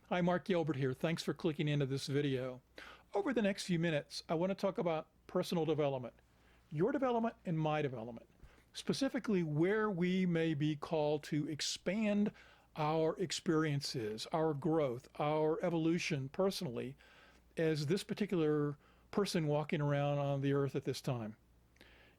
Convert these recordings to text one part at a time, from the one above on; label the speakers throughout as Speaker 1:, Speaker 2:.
Speaker 1: Hi, Mark Gilbert here. Thanks for clicking into this video. Over the next few minutes, I want to talk about personal development, your development and my development, specifically where we may be called to expand our experiences, our growth, our evolution personally as this particular person walking around on the earth at this time.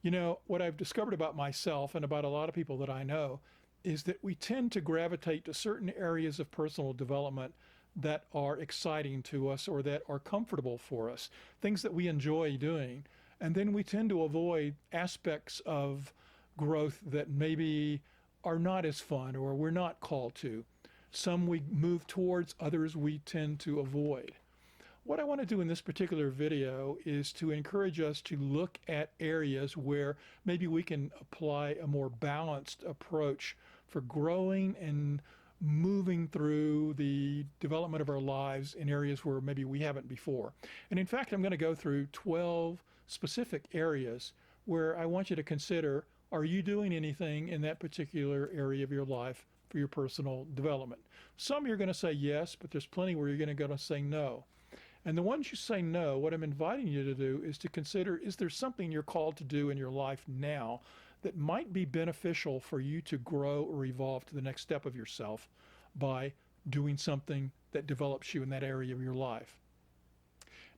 Speaker 1: You know, what I've discovered about myself and about a lot of people that I know is that we tend to gravitate to certain areas of personal development that are exciting to us or that are comfortable for us, things that we enjoy doing. And then we tend to avoid aspects of growth that maybe are not as fun or we're not called to. Some we move towards, others we tend to avoid. What I want to do in this particular video is to encourage us to look at areas where maybe we can apply a more balanced approach for growing and moving through the development of our lives in areas where maybe we haven't before. And in fact, I'm going to go through 12 specific areas where I want you to consider, are you doing anything in that particular area of your life for your personal development? Some you're going to say yes, but there's plenty where you're going to say no. And the ones you say no, what I'm inviting you to do is to consider, is there something you're called to do in your life now that might be beneficial for you to grow or evolve to the next step of yourself by doing something that develops you in that area of your life?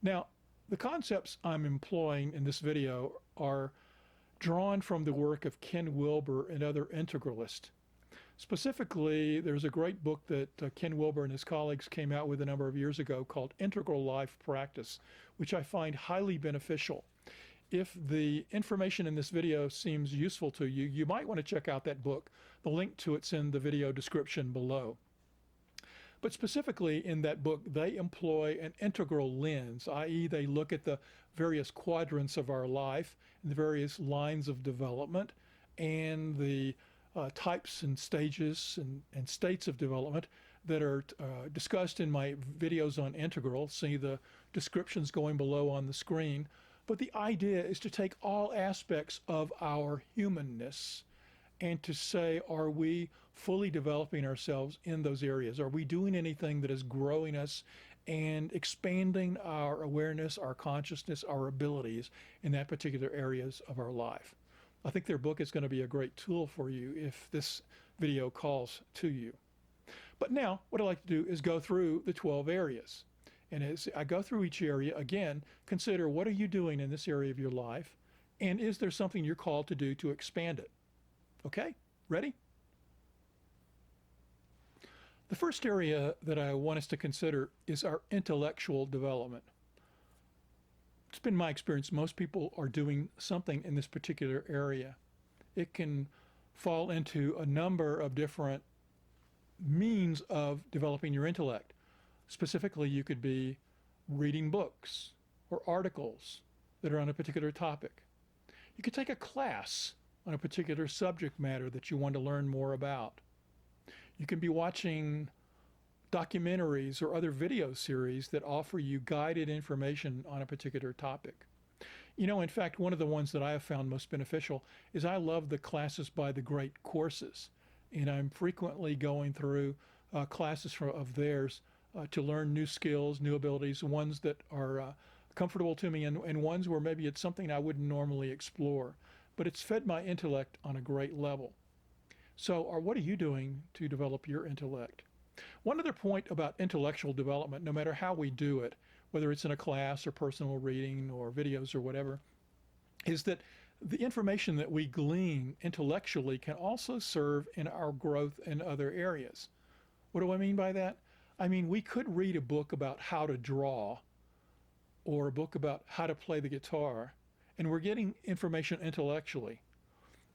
Speaker 1: Now, the concepts I'm employing in this video are drawn from the work of Ken Wilber and other integralists. Specifically, there's a great book that Ken Wilber and his colleagues came out with a number of years ago called Integral Life Practice, which I find highly beneficial. If the information in this video seems useful to you, you might want to check out that book. The link to it's in the video description below. But specifically in that book, they employ an integral lens, i.e. they look at the various quadrants of our life, the various lines of development, and the types and stages and states of development that are discussed in my videos on integral. See the descriptions going below on the screen. But the idea is to take all aspects of our humanness and to say, are we fully developing ourselves in those areas? Are we doing anything that is growing us and expanding our awareness, our consciousness, our abilities in that particular areas of our life? I think their book is going to be a great tool for you if this video calls to you. But now, what I'd like to do is go through the 12 areas. And as I go through each area, again, consider what are you doing in this area of your life, and is there something you're called to do to expand it? Okay, ready? The first area that I want us to consider is our intellectual development. It's been my experience, most people are doing something in this particular area. It can fall into a number of different means of developing your intellect. Specifically, you could be reading books or articles that are on a particular topic. You could take a class on a particular subject matter that you want to learn more about. You can be watching documentaries or other video series that offer you guided information on a particular topic. You know, in fact, one of the ones that I have found most beneficial is I love the classes by the great courses. And I'm frequently going through classes of theirs to learn new skills, new abilities, ones that are comfortable to me and ones where maybe it's something I wouldn't normally explore. But it's fed my intellect on a great level. So what are you doing to develop your intellect? One other point about intellectual development, no matter how we do it, whether it's in a class or personal reading or videos or whatever, is that the information that we glean intellectually can also serve in our growth in other areas. What do I mean by that? I mean, we could read a book about how to draw or a book about how to play the guitar, and we're getting information intellectually.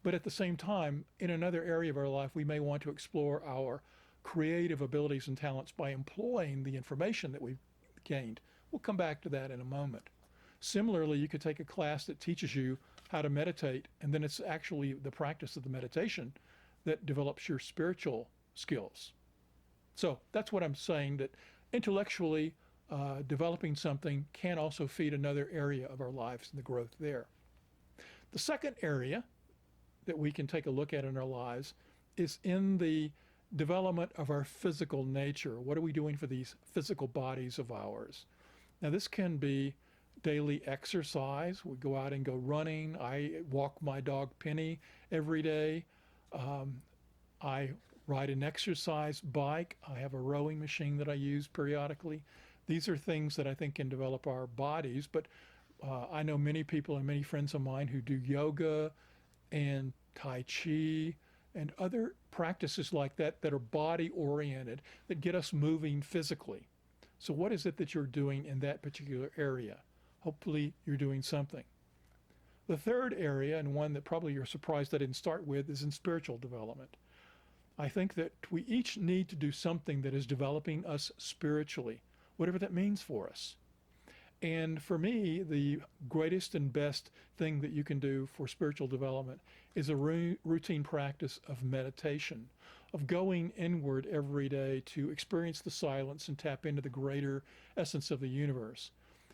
Speaker 1: But at the same time, in another area of our life, we may want to explore our creative abilities and talents by employing the information that we've gained. We'll come back to that in a moment. Similarly, you could take a class that teaches you how to meditate, and then it's actually the practice of the meditation that develops your spiritual skills. So that's what I'm saying, that intellectually developing something can also feed another area of our lives and the growth there. The second area that we can take a look at in our lives is in the development of our physical nature. What are we doing for these physical bodies of ours? Now, this can be daily exercise. We go out and go running. I walk my dog Penny every day. I ride an exercise bike. I have a rowing machine that I use periodically. These are things that I think can develop our bodies, but I know many people and many friends of mine who do yoga and Tai Chi and other practices like that that are body oriented that get us moving physically. So what is it that you're doing in that particular area? Hopefully you're doing something. The third area, and one that probably you're surprised I didn't start with, is in spiritual development. I think that we each need to do something that is developing us spiritually, whatever that means for us. And for me, the greatest and best thing that you can do for spiritual development is a routine practice of meditation, of going inward every day to experience the silence and tap into the greater essence of the universe.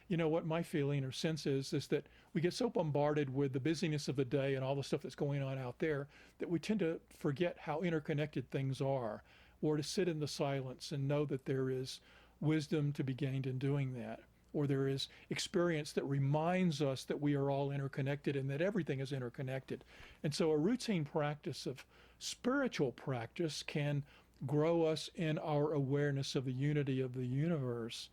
Speaker 1: You know what my feeling or sense is that we get so bombarded with the busyness of the day and all the stuff that's going on out there that we tend to forget how interconnected things are, or to sit in the silence and know that there is wisdom to be gained in doing that, or there is experience that reminds us that we are all interconnected and that everything is interconnected. And so a routine practice of spiritual practice can grow us in our awareness of the unity of the universe.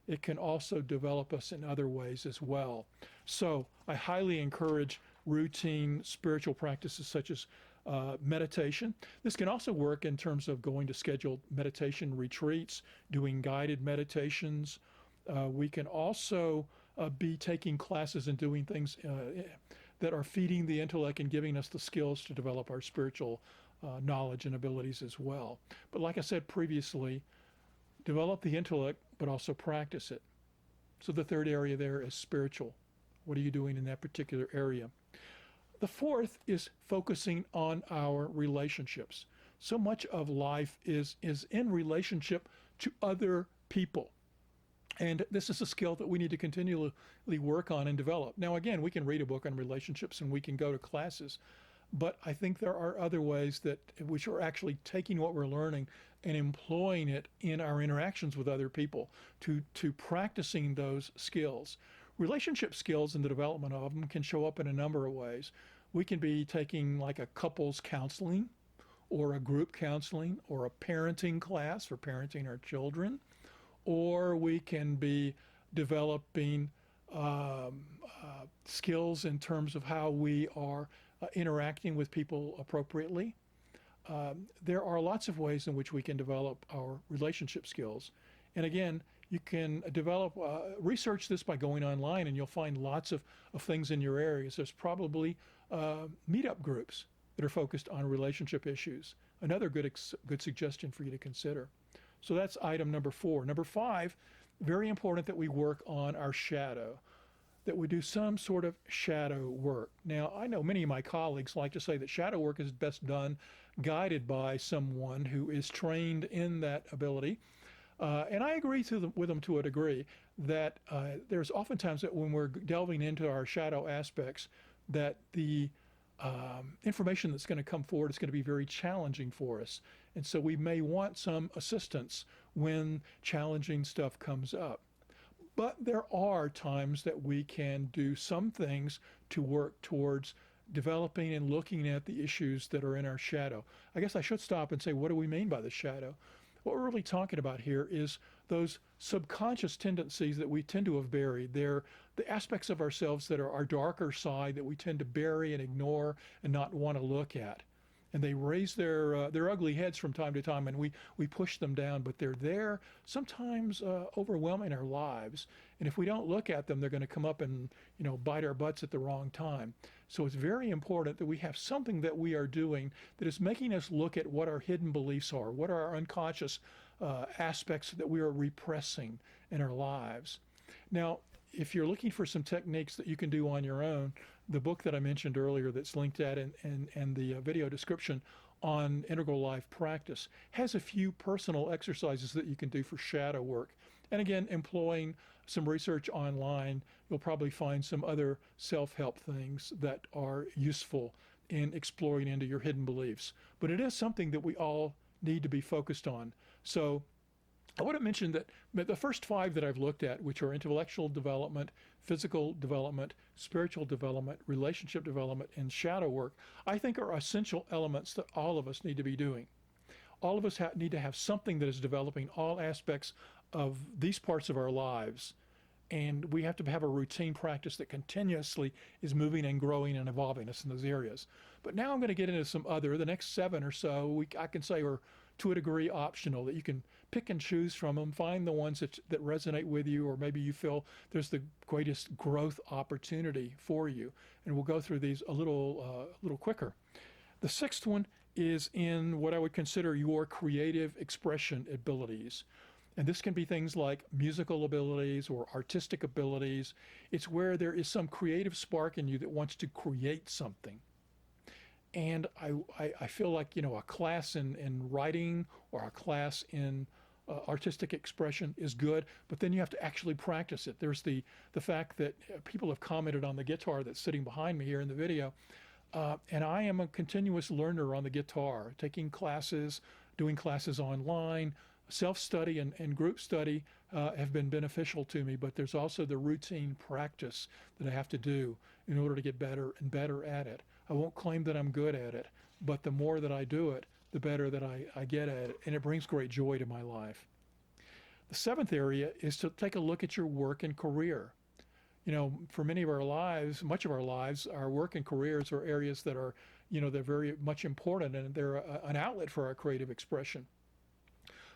Speaker 1: It can also develop us in other ways as well. So I highly encourage routine spiritual practices such as meditation. This can also work in terms of going to scheduled meditation retreats, doing guided meditations. We can also be taking classes and doing things that are feeding the intellect and giving us the skills to develop our spiritual knowledge and abilities as well. But like I said previously, develop the intellect, but also practice it. So the third area there is spiritual. What are you doing in that particular area? The fourth is focusing on our relationships. So much of life is in relationship to other people. And this is a skill that we need to continually work on and develop. Now, again, we can read a book on relationships and we can go to classes, but I think there are other ways that which are actually taking what we're learning and employing it in our interactions with other people to practicing those skills. Relationship skills and the development of them can show up in a number of ways. We can be taking like a couples counseling or a group counseling or a parenting class for parenting our children, or we can be developing skills in terms of how we are interacting with people appropriately. There are lots of ways in which we can develop our relationship skills. And again, you can develop, research this by going online and you'll find lots of things in your areas. There's probably meetup groups that are focused on relationship issues. Another good suggestion for you to consider. So that's item number 4. Number 5, very important that we work on our shadow, that we do some sort of shadow work. Now, I know many of my colleagues like to say that shadow work is best done guided by someone who is trained in that ability. And I agree with them to a degree that there's oftentimes that when we're delving into our shadow aspects, that the information that's going to come forward is going to be very challenging for us. And so we may want some assistance when challenging stuff comes up. But there are times that we can do some things to work towards developing and looking at the issues that are in our shadow. I guess I should stop and say, what do we mean by the shadow? What we're really talking about here is those subconscious tendencies that we tend to have buried. They're the aspects of ourselves that are our darker side that we tend to bury and ignore and not want to look at. And they raise their ugly heads from time to time, and we push them down, but they're there sometimes overwhelming our lives. And if we don't look at them, they're going to come up and bite our butts at the wrong time. So it's very important that we have something that we are doing that is making us look at what our hidden beliefs are, what are our unconscious aspects that we are repressing in our lives. Now, if you're looking for some techniques that you can do on your own, the book that I mentioned earlier that's linked at in the video description on integral life practice has a few personal exercises that you can do for shadow work. And again, employing some research online, you'll probably find some other self-help things that are useful in exploring into your hidden beliefs. But it is something that we all need to be focused on. So I want to mention that the first 5 that I've looked at, which are intellectual development, physical development, spiritual development, relationship development, and shadow work, I think are essential elements that all of us need to be doing. All of us need to have something that is developing all aspects of these parts of our lives. And we have to have a routine practice that continuously is moving and growing and evolving us in those areas. But now I'm going to get into some other, the next 7 or so, I can say are to a degree optional, that you can pick and choose from them, find the ones that resonate with you, or maybe you feel there's the greatest growth opportunity for you. And we'll go through these a little quicker. The 6th one is in what I would consider your creative expression abilities. And this can be things like musical abilities or artistic abilities. It's where there is some creative spark in you that wants to create something. And I feel like, a class in writing or a class in artistic expression is good, but then you have to actually practice it. There's the fact that people have commented on the guitar that's sitting behind me here in the video. And I am a continuous learner on the guitar, taking classes, doing classes online. Self-study and group study have been beneficial to me, but there's also the routine practice that I have to do in order to get better and better at it. I won't claim that I'm good at it, but the more that I do it, the better that I get at it, and it brings great joy to my life. The 7th area is to take a look at your work and career. For many of our lives, much of our lives, our work and careers are areas that are, they're very much important, and they're an outlet for our creative expression.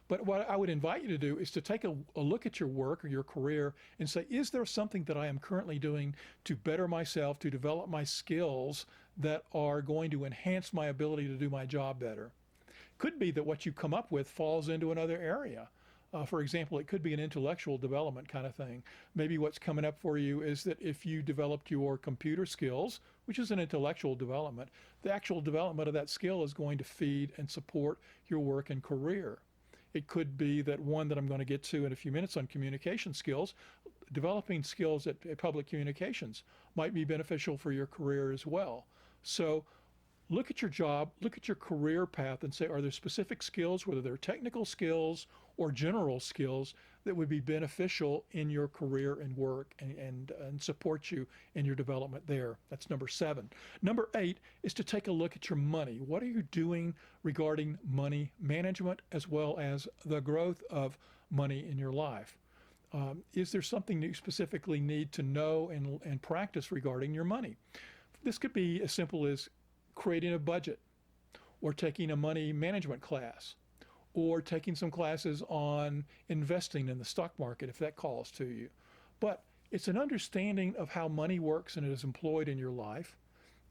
Speaker 1: But what I would invite you to do is to take a look at your work or your career and say, is there something that I am currently doing to better myself, to develop my skills that are going to enhance my ability to do my job better? Could be that what you come up with falls into another area. For example, it could be an intellectual development kind of thing. Maybe what's coming up for you is that if you developed your computer skills, which is an intellectual development, the actual development of that skill is going to feed and support your work and career. It could be that one that I'm going to get to in a few minutes on communication skills, developing skills at public communications might be beneficial for your career as well. So look at your job, look at your career path and say, are there specific skills, whether they're technical skills or general skills, that would be beneficial in your career and work and support you in your development there? That's number 7. Number 8 is to take a look at your money. What are you doing regarding money management as well as the growth of money in your life? Is there something you specifically need to know and practice regarding your money? This could be as simple as creating a budget, or taking a money management class, or taking some classes on investing in the stock market if that calls to you. But it's an understanding of how money works and it is employed in your life.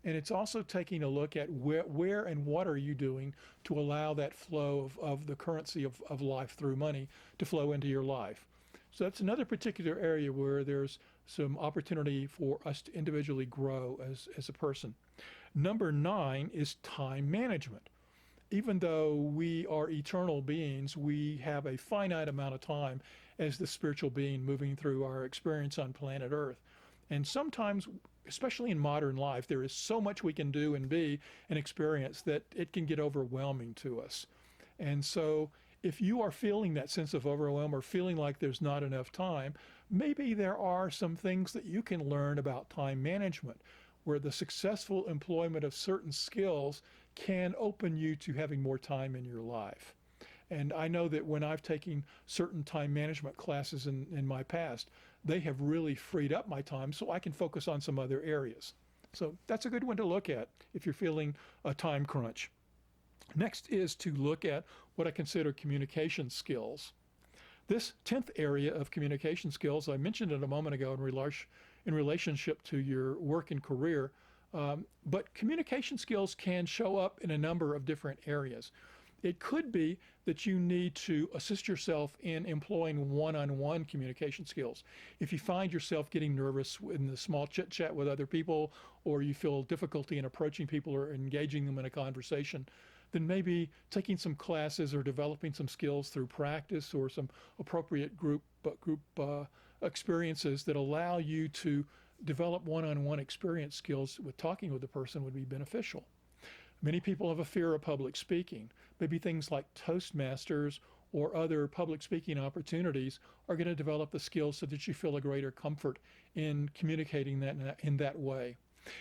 Speaker 1: And it's also taking a look at where and what are you doing to allow that flow of the currency of life through money to flow into your life. So that's another particular area where there's some opportunity for us to individually grow as a person. Number 9 is time management. Even though we are eternal beings, we have a finite amount of time as the spiritual being moving through our experience on planet Earth. And sometimes, especially in modern life, there is so much we can do and be and experience that it can get overwhelming to us. And so if you are feeling that sense of overwhelm or feeling like there's not enough time, maybe there are some things that you can learn about time management, where the successful employment of certain skills can open you to having more time in your life. And I know that when I've taken certain time management classes in my past, they have really freed up my time so I can focus on some other areas. So that's a good one to look at if you're feeling a time crunch. Next is to look at what I consider communication skills. This 10th area of communication skills, I mentioned it a moment ago in relationship to your work and career, but communication skills can show up in a number of different areas. It could be that you need to assist yourself in employing one-on-one communication skills. If you find yourself getting nervous in the small chit-chat with other people, or you feel difficulty in approaching people or engaging them in a conversation, then maybe taking some classes or developing some skills through practice or some appropriate group experiences that allow you to develop one-on-one experience skills with talking with the person would be beneficial. Many people have a fear of public speaking. Maybe things like Toastmasters or other public speaking opportunities are going to develop the skills so that you feel a greater comfort in communicating that in that way.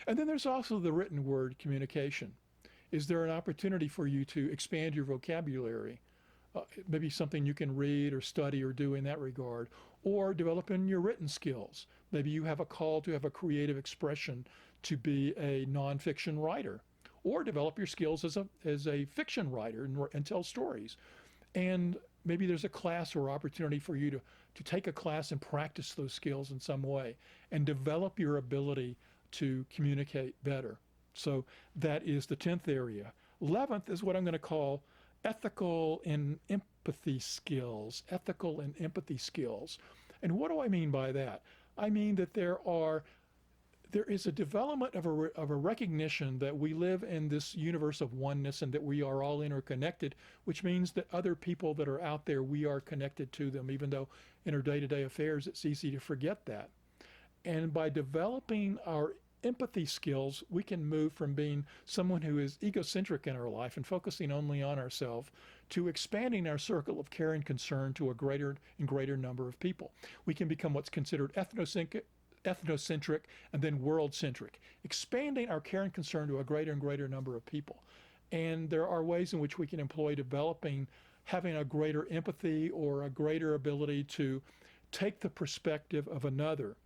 Speaker 1: And then there's also the written word communication. Is there an opportunity for you to expand your vocabulary? Maybe something you can read or study or do in that regard, or developing your written skills. Maybe you have a call to have a creative expression to be a nonfiction writer, or develop your skills as a fiction writer and tell stories. And maybe there's a class or opportunity for you to take a class and practice those skills in some way and develop your ability to communicate better. So that is the 10th area. 11th is what I'm going to call ethical and empathy skills. Ethical and empathy skills. And what do I mean by that? I mean that there is a development of a recognition that we live in this universe of oneness and that we are all interconnected, which means that other people that are out there, we are connected to them, even though in our day-to-day affairs, it's easy to forget that. And by developing our empathy skills, we can move from being someone who is egocentric in our life and focusing only on ourselves to expanding our circle of care and concern to a greater and greater number of people. We can become what's considered ethnocentric and then world-centric, expanding our care and concern to a greater and greater number of people. And there are ways in which we can employ having a greater empathy or a greater ability to take the perspective of another.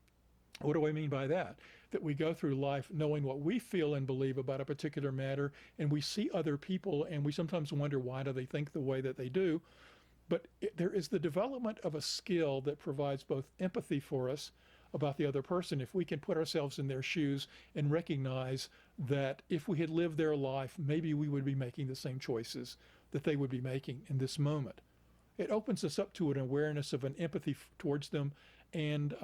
Speaker 1: What do I mean by that? That we go through life knowing what we feel and believe about a particular matter, and we see other people and we sometimes wonder, why do they think the way that they do? But there is the development of a skill that provides both empathy for us about the other person if we can put ourselves in their shoes and recognize that if we had lived their life, maybe we would be making the same choices that they would be making in this moment. It opens us up to an awareness of an empathy towards them, and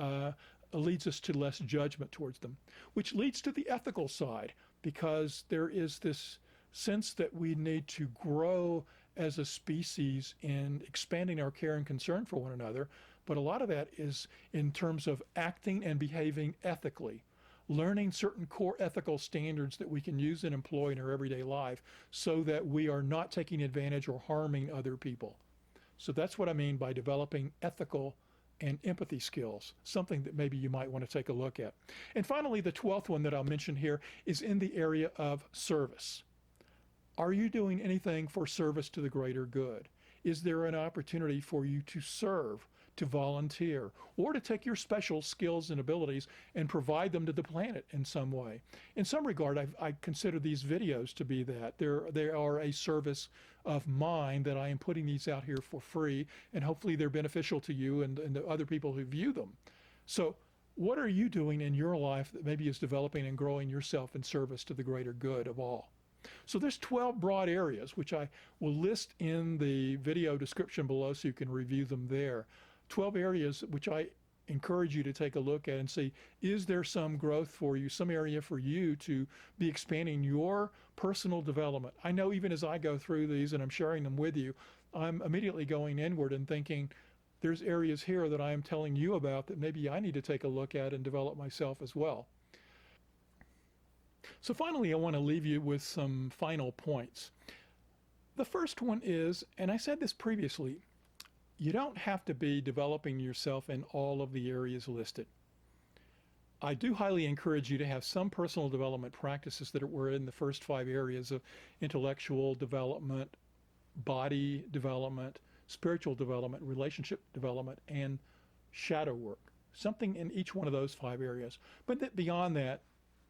Speaker 1: leads us to less judgment towards them, which leads to the ethical side, because there is this sense that we need to grow as a species in expanding our care and concern for one another. But a lot of that is in terms of acting and behaving ethically, learning certain core ethical standards that we can use and employ in our everyday life so that we are not taking advantage or harming other people. So that's what I mean by developing ethical and empathy skills, something that maybe you might want to take a look at. And finally, the 12th one that I'll mention here is in the area of service. Are you doing anything for service to the greater good? Is there an opportunity for you to serve, to volunteer, or to take your special skills and abilities and provide them to the planet in some way? In some regard, I consider these videos to be that. They are a service of mine that I am putting these out here for free, and hopefully they're beneficial to you and the other people who view them. So what are you doing in your life that maybe is developing and growing yourself in service to the greater good of all? So there's 12 broad areas, which I will list in the video description below so you can review them there. 12 areas which I encourage you to take a look at and see, is there some growth for you, some area for you to be expanding your personal development? I know even as I go through these and I'm sharing them with you, I'm immediately going inward and thinking, there's areas here that I am telling you about that maybe I need to take a look at and develop myself as well. So finally, I want to leave you with some final points. The first one is, and I said this previously, you don't have to be developing yourself in all of the areas listed. I do highly encourage you to have some personal development practices that were in the first 5 areas of intellectual development, body development, spiritual development, relationship development, and shadow work. Something in each one of those 5 areas. But beyond that,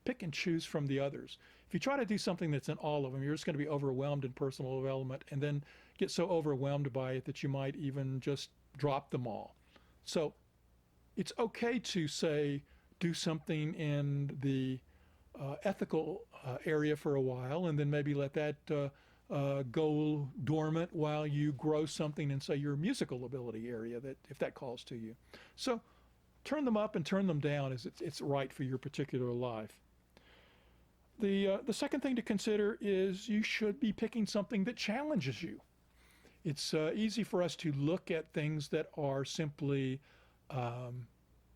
Speaker 1: pick and choose from the others. If you try to do something that's in all of them, you're just going to be overwhelmed in personal development and then get so overwhelmed by it that you might even just drop them all. So it's okay to say, do something in the ethical area for a while and then maybe let that go dormant while you grow something in, say, your musical ability area, that if that calls to you. So turn them up and turn them down as it's right for your particular life. The second thing to consider is you should be picking something that challenges you. It's easy for us to look at things that are simply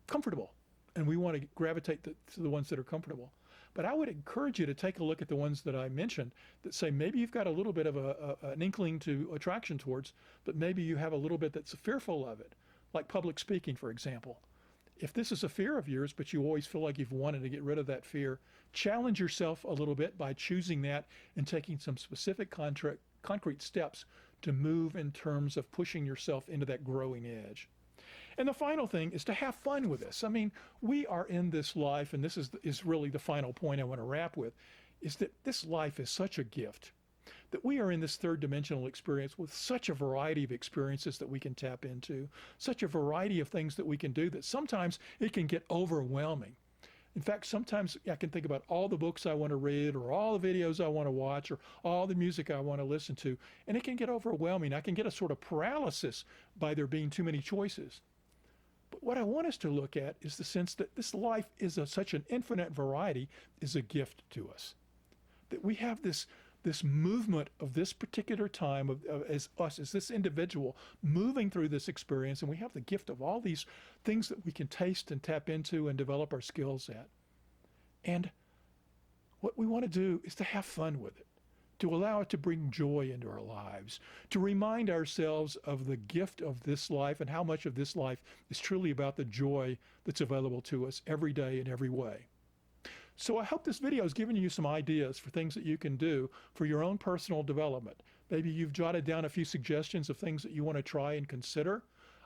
Speaker 1: comfortable, and we want to gravitate to the ones that are comfortable. But I would encourage you to take a look at the ones that I mentioned that say maybe you've got a little bit of an inkling to attraction towards, but maybe you have a little bit that's fearful of it, like public speaking, for example. If this is a fear of yours, but you always feel like you've wanted to get rid of that fear, challenge yourself a little bit by choosing that and taking some specific concrete steps to move in terms of pushing yourself into that growing edge. And the final thing is to have fun with this. I mean, we are in this life, and this is really the final point I want to wrap with, is that this life is such a gift, that we are in this third dimensional experience with such a variety of experiences that we can tap into, such a variety of things that we can do that sometimes it can get overwhelming. In fact, sometimes I can think about all the books I want to read or all the videos I want to watch or all the music I want to listen to, and it can get overwhelming. I can get a sort of paralysis by there being too many choices. But what I want us to look at is the sense that this life is such an infinite variety is a gift to us. That we have this movement of this particular time as us, as this individual, moving through this experience, and we have the gift of all these things that we can taste and tap into and develop our skills at. And what we want to do is to have fun with it, to allow it to bring joy into our lives, to remind ourselves of the gift of this life and how much of this life is truly about the joy that's available to us every day in every way. So I hope this video has given you some ideas for things that you can do for your own personal development. Maybe you've jotted down a few suggestions of things that you want to try and consider.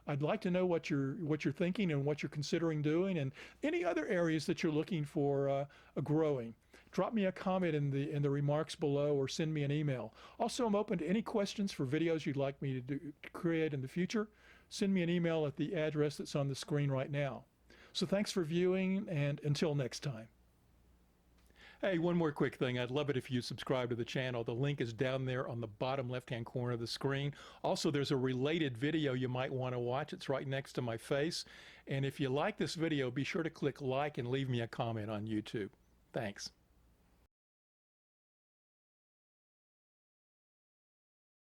Speaker 1: I'd like to know what you're thinking and what you're considering doing, and any other areas that you're looking for growing. Drop me a comment in the remarks below, or send me an email. Also, I'm open to any questions for videos you'd like me to create in the future. Send me an email at the address that's on the screen right now. So thanks for viewing, and until next time. Hey, one more quick thing. I'd love it if you subscribe to the channel. The link is down there on the bottom left-hand corner of the screen. Also, there's a related video you might want to watch. It's right next to my face. And if you like this video, be sure to click like and leave me a comment on YouTube. Thanks.